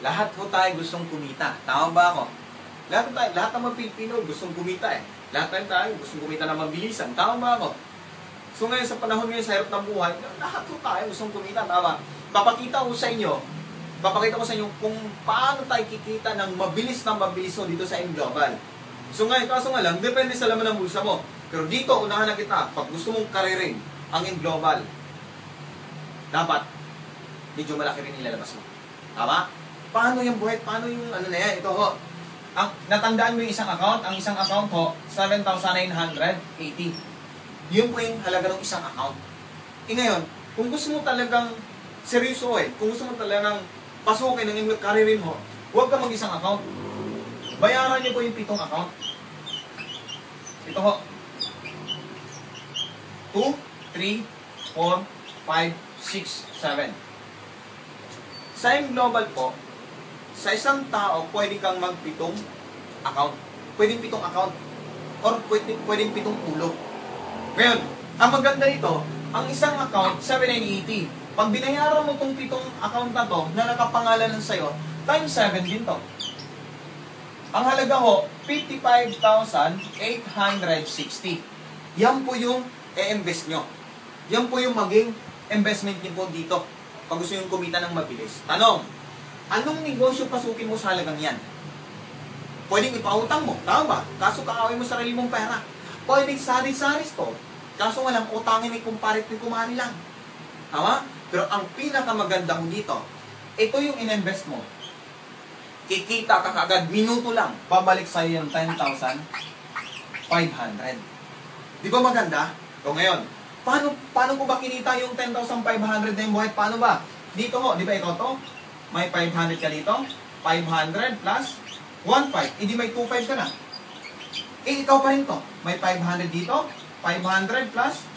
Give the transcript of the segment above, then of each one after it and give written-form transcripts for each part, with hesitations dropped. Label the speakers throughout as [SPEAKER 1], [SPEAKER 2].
[SPEAKER 1] Lahat ho tayo gustong kumita. Tama ba ako? Lahat ng mga Pilipino gustong kumita eh. Lahat tayo gustong kumita na mabilisan. Tama ba ako? So ngayon sa panahon ngayon sa hirap ng buhay, lahat ho tayo gustong kumita. Tama? Papakita ko sa inyo kung paano tayo kikita ng mabilis dito sa M-Global. So ngayon, kaso nga lang, depende sa laman ng bulsa mo. Pero dito, unahan na kita, pag gusto mong karirin ang M-Global, dapat medyo malaki rin ilalabas mo. Tama? Paano yung buhay? Paano yung ano na yan? Ito ho. Natandaan mo yung isang account? Ang isang account ho, 7,980. Yun po yung halaga ng isang account. Ngayon, kung gusto mo talagang seryoso kung gusto mo talagang pasukin ng inyong karirin ho, huwag ka mag-isang account. Bayaran niyo po yung 7 account. Ito ho. 2, 3, 4, 5, 6, 7. Sa M-Global po, sa isang tao, pwede kang mag-7 account. Pwedeng 7 account. Or pwedeng 7 ulo. Ngayon, ang maganda nito, ang isang account, 7,980. Pag binayaran mo itong 7 account na to, na nakapangalan sa'yo, times 7 din to. Ang halaga ho, 55,860. Yan po yung i-invest nyo. Yan po yung maging investment nyo po dito. Pag gusto nyo kumita ng mabilis. Tanong, anong negosyo pasukin mo sa halagang yan? Pwedeng ipautang mo, tama ba? Kaso kaawin mo sarili mong pera. Pwedeng sari-saris to. Kaso walang utangin ni kumparit ni kumari lang. Tama? Pero ang pinakamaganda mo dito, ito yung in-invest mo. Kikita ka kagad, minuto lang, babalik sa'yo yung 10,500. Di ba maganda? O ngayon, paano ko ba kinita yung 10,500 na yung buhay? Paano ba? Dito ho, di ba ikaw to? May 500 ka dito, 500 plus 1,500. Hindi may 2,500 ka na. Ikaw pa rin to. May 500 dito, 500 plus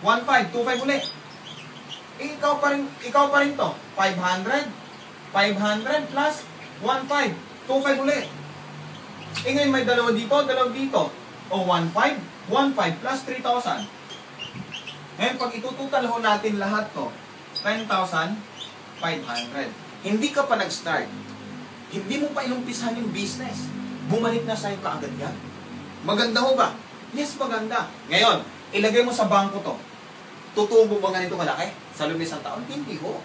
[SPEAKER 1] 1,500, 2,500 ulit. Ikaw pa rin to. 500 plus 1,500, 2,500 ulit. Ngayon may dalawa dito. O 1,500, 1,500 plus 3,000. Ngayon pag itututal ho natin lahat to, 10,500. Hindi ka pa nag-start. Hindi mo pa inumpisahan yung business. Bumalik na sa'yo kaagad yan. Maganda ho ba? Yes, maganda. Ngayon, ilagay mo sa bangko to. Tutubo ba ganito malaki sa loob ng isang taon? Hindi ho.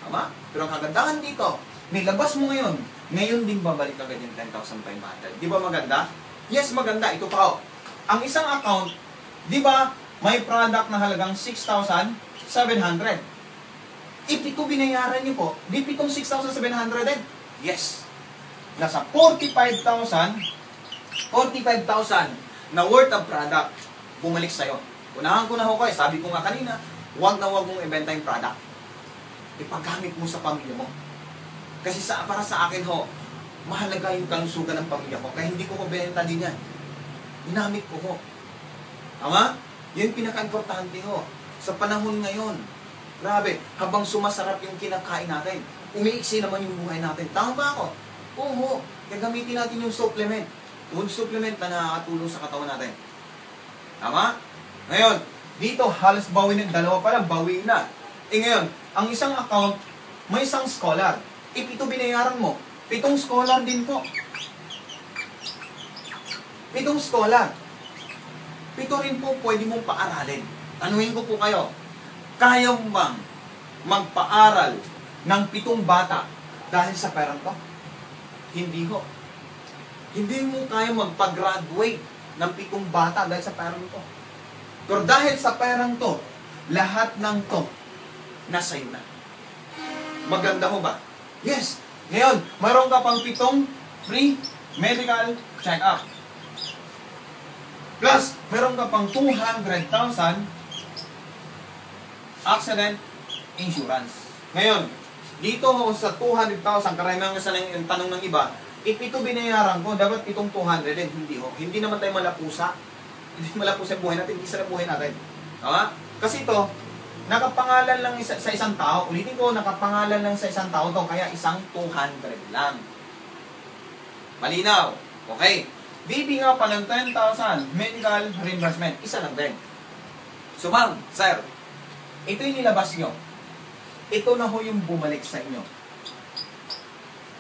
[SPEAKER 1] Tama? Pero ang kagandahan dito, nilabas mo ngayon, ngayon din babalik agad yung 10,500. Di ba maganda? Yes, maganda. Ito pa ho. Ang isang account, di ba, may product na halagang 6,700. Ito binayaran niyo po, di pitong 6,700 din. Yes. Nasa 45,000 na worth of product bumalik sa'yo. Unahan ko na ho kayo, sabi ko nga kanina, huwag mong ibenta yung product. Ipagamit mo sa pamilya mo. Kasi para sa akin ho, mahalaga yung kalusugan ng pamilya ko. Kaya hindi ko benta din yan. Ginamit ko ho. Tama? Yan pinaka-importante ho. Sa panahon ngayon, grabe, habang sumasarap yung kinakain natin, umiiksi naman yung buhay natin. Tama ba ako? Oo, kaya gamitin natin yung supplement. Food supplement na nakakatulong sa katawan natin. Tama? Ngayon, dito halos bawi ng dalawa pa lang, bawi na. Ngayon, ang isang account, may isang scholar. Ito binayaran mo. 7 scholar din po. 7 scholar. 7 rin po pwede mong paaralin. Tanuhin ko po kayo, kaya mo bang magpaaral ng 7 bata dahil sa perang to? Hindi ho. Hindi mo kaya magpa-graduate ng 7 bata dahil sa perang to. Pero dahil sa perang to, lahat ng to, nasa iyo na. Maganda ho ba? Yes. Ngayon, mayroon ka pang 7 free medical check-up. Plus, mayroon ka pang 200,000 accident insurance. Ngayon, dito sa 200,000, karamihan sa tanong ng iba, ito binayaran ko, dapat itong 200 din. Hindi ho. Hindi naman tayo malapusa. Hindi malapusa yung buhay natin, isa na buhay natin. Tama? Kasi ito, nakapangalan lang sa isang tao. Ulitin ko, nakapangalan lang sa isang tao to, kaya isang 200 lang. Malinaw. Okay. Bibi nga pa ng 10,000 medical reimbursement. Isa lang din. So ma'am, sir, ito yung nilabas nyo. Ito na ho yung bumalik sa inyo.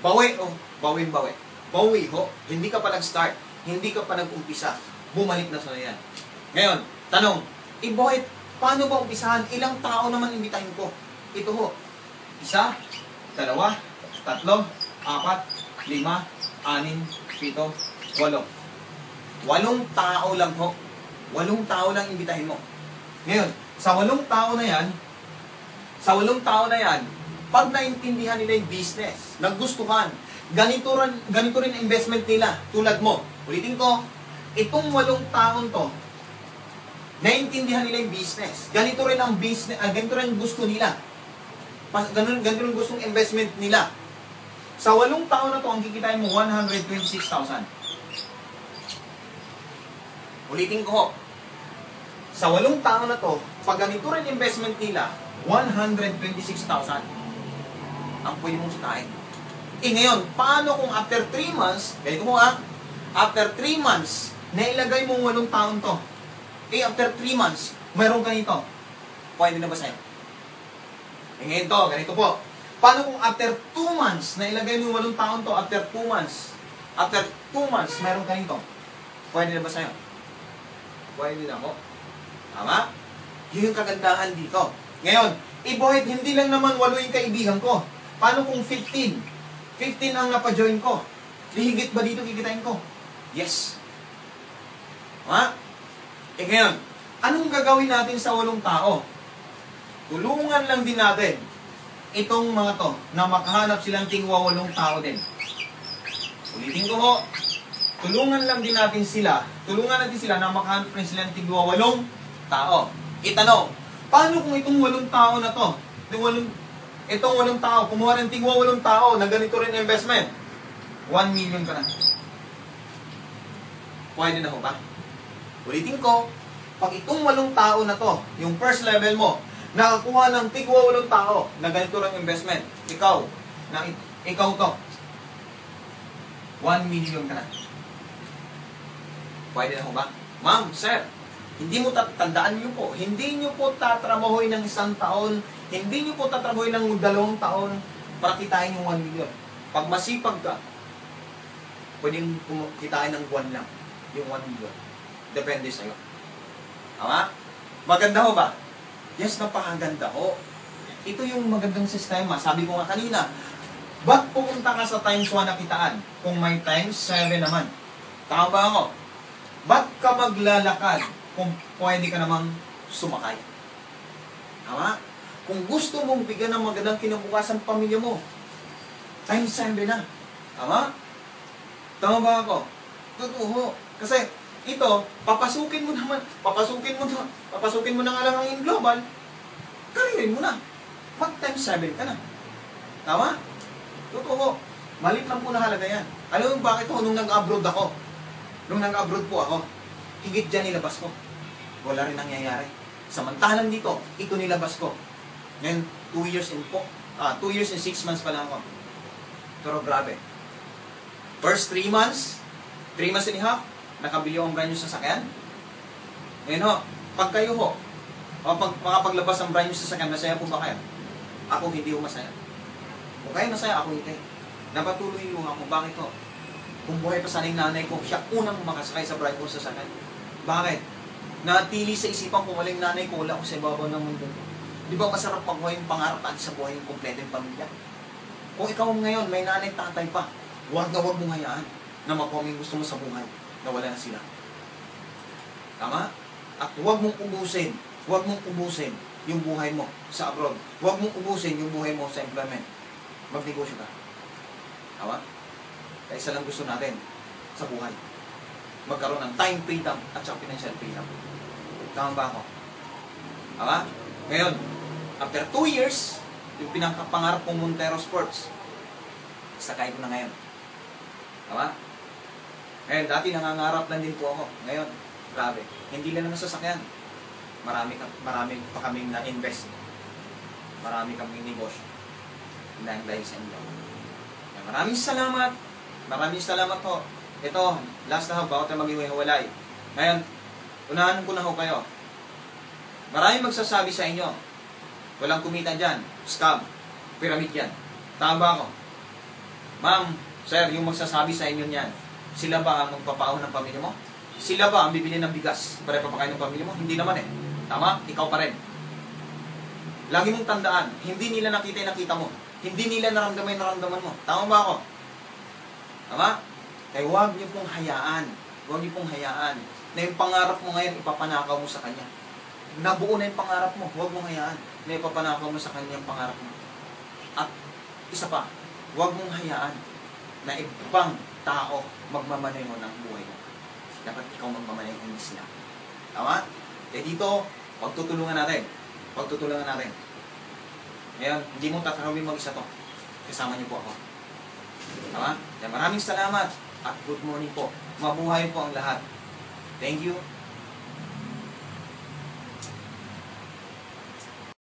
[SPEAKER 1] Bawi, oh. Bawi. Bawi, ho. Hindi ka pa nag-start. Hindi ka pa nag-umpisa. Bumalik na sa yan. Ngayon, tanong, Boyet, paano ba umpisahan? Ilang tao naman imbitahin ko? Ito ho. 1, 2, 3, 4, 5, 6, 7, 8. 8 tao lang ho. 8 tao lang imbitahin mo. Ngayon, sa 8 tao na yan, pag naintindihan nila yung business, nagustuhan, ganito rin ang investment nila, tulad mo. Ulitin ko, itong 8 taon to, naintindihan nila yung business. Ganito rin ang business, ganito rin gusto nila. Ganito rin gustong investment nila. Sa 8 taon na to, ang kikitain mo, 126,000. Ulitin ko ho. Sa 8 taon na to, pag ganito rin investment nila, 126,000 ang pwede mong sitain. Ngayon, paano kung after 3 months, ganito mo after 3 months, nailagay mo 8 taon to. After 3 months, mayroong ganito. Pwede na ba sa'yo? Ngayon to, ganito po. Paano kung after 2 months, nailagay mo 8 taon to, after 2 months, mayroong ganito. Pwede na ba sa'yo? Pwede na po. Tama? Yun yung kagandahan dito. Ngayon, Boyet, hindi lang naman 8 yung kaibigan ko. Paano kung 15? 15 ang napajoin ko. Higit ba dito kikitain ko? Yes. Ha? Ngayon, anong gagawin natin sa 8 tao? Tulungan lang din natin itong mga to na makahanap silang tingwa 8 tao din. Ulitin ko ho, tulungan natin sila na makahanap rin silang tingwa 8 tao. Itanong, paano kung itong 8 tao na to, itong 8 tao, kumuha ng tingwa 8 tao na ganito rin investment, 1 million ka na. Pwede na ho ba? Ulitin ko, pag itong 8 tao na to, yung first level mo, nakakuha ng tigwa 8 tao na ganito rin investment, ikaw to, 1 million ka na. Pwede na ho ba? Ma'am, sir, hindi mo tandaan nyo po, hindi nyo po tatrabahoy ng 1 taon, hindi nyo po tatrabahoy ng 2 taon para kitain yung 1 million. Pag masipag ka, pwedeng kitain ng buwan lang yung 1 million. Depende sa'yo. Tama? Maganda ho ba? Yes, napakaganda ho. Ito yung magandang sistema. Sabi ko nga kanina, ba't pupunta ka sa times 1 na kitaan kung may times 7 naman? Tama ba ako? Ba't ka maglalakad kung pwede ka namang sumakay? Tama? Kung gusto mong bigyan ng magandang kinabukasan pamilya mo, times 7 na. Tama? Tama ba ako? Totoo. Kasi ito, papasukin mo na nga lang ang global, karirin mo na. Mag times 7 ka na. Tama? Totoo. Malit lang po na halaga yan. Alam mo bakit nung nag-abroad ako? Nung nag-abroad po ako, higit dyan nilabas ko. Wala rin nangyayari. Samantalang dito, ito nilabas ko. Ngayon, 2 years and 6 months pa lang ako. Pero grabe. First 3 months, 3 months and a half, nakabili akong brand new sasakyan. Ngayon ho, pag kayo ho, makapaglabas ang brand new sasakyan, masaya po ba kayo? Ako hindi ho masaya. Kung kayo masaya, ako hindi. Napatuloy yung ako, bakit ho? Kung buhay pa sana yung nanay ko, siya unang makasakay sa brand new sasakyan. Bakit? Natili sa isipan ko, walang nanay ko, wala ko sa ibabaw ng mundo. Di ba masarap pag buhay yung pangarap at sa buhay yung kompleto yung pamilya? Kung ikaw ngayon, may nanay, tatay pa, huwag mong hayaan na makuha yung gusto mo sa buhay, na wala na sila. Tama? At huwag mong ubusin yung buhay mo sa abroad. Huwag mong ubusin yung buhay mo sa employment. Magnegosyo ka. Tama? Kaya isa lang gusto natin sa buhay. Magkaroon ng time freedom at saka financial freedom. Tama ba ako? Tama? Ngayon, after 2 years, yung pinakapangarap kong Montero Sports, sakay ko na ngayon. Tama? Ngayon, dati nangangarap lang din po ako. Ngayon, grabe. Hindi lang naman sasakyan. Marami pa kaming na-invest. Marami kaming negosyo. Dahil sa inyo. Maraming salamat. Maraming salamat po. Ito, last na ho, bago tayo mag-iwalay. Ngayon, unahan ko na ho kayo. Maraming magsasabi sa inyo, walang kumita dyan, scam, pyramid yan. Tama ba ako? Ma'am, sir, yung magsasabi sa inyo niyan, sila ba ang magpapaahon ng pamilya mo? Sila ba ang bibili ng bigas para ipapakain ng pamilya mo? Hindi naman eh. Tama? Ikaw pa rin. Lagi mong tandaan, hindi nila nakita yung nakita mo. Hindi nila naramdaman yung naramdaman mo. Tama ba ako? Tama? Kaya huwag niyo pong hayaan. Huwag niyo pong hayaan na yung pangarap mo ngayon, ipapanakaw mo sa kanya. Nabuo na yung pangarap mo. Huwag mong hayaan na ipapanakaw mo sa kanya yung pangarap mo. At isa pa, huwag mong hayaan na ibang tao magmamaneho ng buhay mo. Dapat ikaw magmamaneho, hindi sila. Tama? Kaya dito, pagtutulungan natin. Pagtutulungan natin. Ngayon, hindi mo tatanawin mag-isa to. Kasama niyo po ako. Tama? Kaya maraming salamat at good morning po. Mabuhay po ang lahat. Thank you.